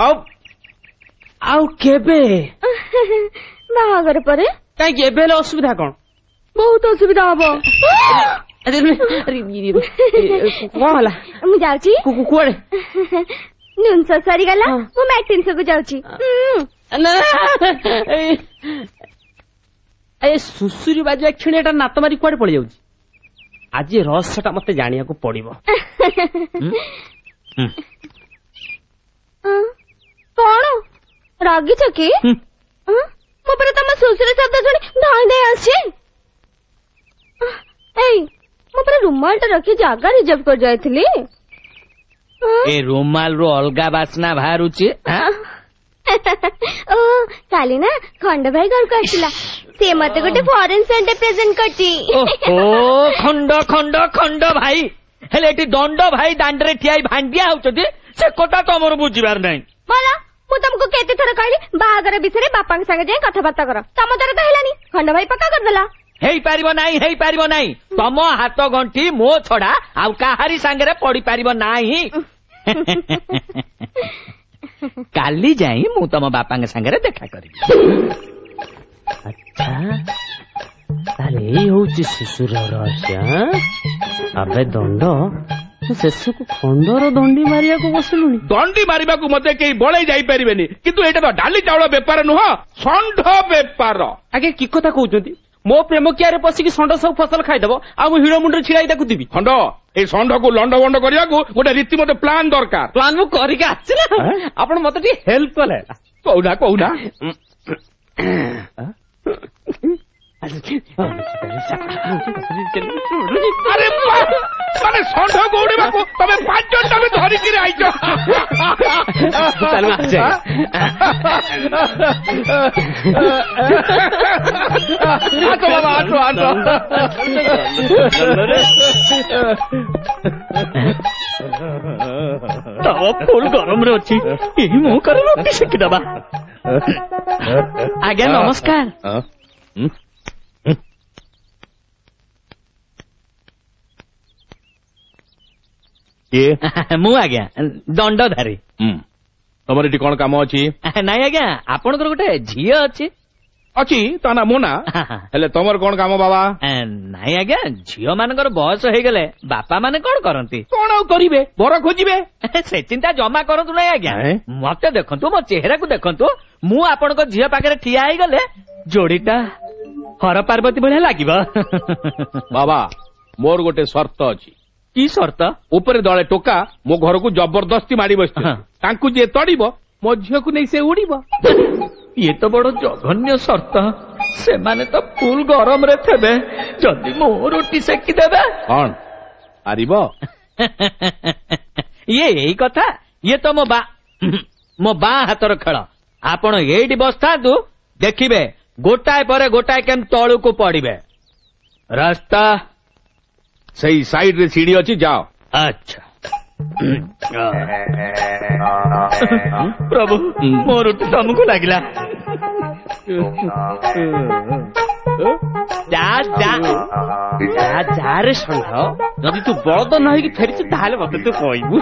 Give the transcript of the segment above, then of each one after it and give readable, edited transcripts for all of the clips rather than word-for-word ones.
आउ केबे बाहागर परे कहीं एबे हेले असुविधा कौन बहुत असुविधा हम कौन मु जाउची कुआड़े नुन सरी गला मु मैटिन को जाउची ए सुसुरी बाजिया क्षण एटा नात मारी कुआड़े पड़ जाउची आज रहस्यटा मते जानिया को पड़िबो कौन रागिछ कि मो पर तम सुसुरी शब्द सुनी धाई दे आछे मो पर रुमाल टा रखी जागा रिजर्व कर जायथिली ए रुमाल रो अलगा बासना बाहरुची ओ काली ना खंड भाई घर को आसिला से मते गोटे फॉरेन सेंटर प्रेजेंट करती ओहो खंड खंड खंड भाई हेले एटी दंड भाई दांडरे ठियाई भांडिया होचती से कोटा तमर बुझिबार नै बोला मु तुमको केते थर कहली बाहागर विषय बापा संगे जाई कथाबार्ता कर तम द्वारा तो हेलानी खंड भाई पक्का कर देला हेई पारिबो नाही तम हाथ गंठी मो छड़ा आउ काहारी सांगरे पड़ी पारिबो नाही काली जाई मु तम बापा सांगरे देखा करी अच्छा ताले एई होउची शिशुर रहस्य अबे दंड शेषकु खंडर दंडी मारिया को बसलुनी दंडी मारिबा को मते केई बळै जाई परिबेनी किंतु एटा डाली चावल बेपार नुह षंढ बेपार आगे की कथा कहउचंती मो प्रेम कियारे पसिकी षंढ सब फसल खाइदबो आ मु हिरो मुंडे छिड़ाई ताकू दिबी खंड ए षंढ को लंड वंड करिया को गोटे रीति मते प्लान दरकार प्लान मु करिका आछला आपण मते टी हेल्प कले कहूना अरे माने षंढ गौड़ीबा को तमे 5 जन तमे धरि कि आइछ चल आछे आतो बाबा आतो तव फुल गरम रे अछि एही मु करे रोटी सेकी दबा आज्ञा नमस्कार ये मु आज्ञा दंडधारी तमर एटी कोन काम अछि नाइ आज्ञा आपनकर गोटे झियो अछि अछि ता ना मोना हेले तमर कोन काम बाबा नाइ आज्ञा झियो मानकर बयस हे गेले बापा माने कोन करंती कोन आ करिवे बर खोजिबे से चिंता जमा करंतु नाइ आज्ञा मते देखंतु मो चेहरा को देखंतु मु आपनकर झियो पाखरे ठिया हे गेले जोड़ीटा हर पार्वती भले लागिबा बाबा मोर गोटे शर्त अछि की शर्त ऊपर दले टोका मो घर को जबरदस्ती मारी बसते तांकु जे तड़ीबो मो झियो को नै से उड़ीबो ये तो बड़ जघन्य शर्त से माने तो फुल गरम रे थेबे जदी मो रोटी सेकी देबे कोन आरिबो ये एई कथा ये तो मो बा हातर खेल आपण एइडी बसथांतु देखिबे गोटाए परे गोटाए केम तळु को पड़िबे रास्ता सही साइड रे सीढ़ी अछि जाओ अच्छा प्रभु मो रोटी तुमको लागिला जा जा जा जा रे षंढ जदि तू बळद न होई कि फेरिछ ताहाले मते तू कहइबू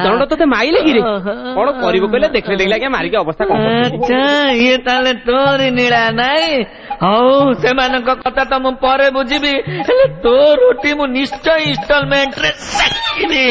दंड तो माइले कि कौन करिबो कहले देखले देखला के मारिके अवस्था कम अच्छा ये ताले तोरी नीला नाई हौ से मानक कथा त म परे बुझिबी हेले तो रोटी मु निश्चय इंस्टॉलमेंट रे सेकिबी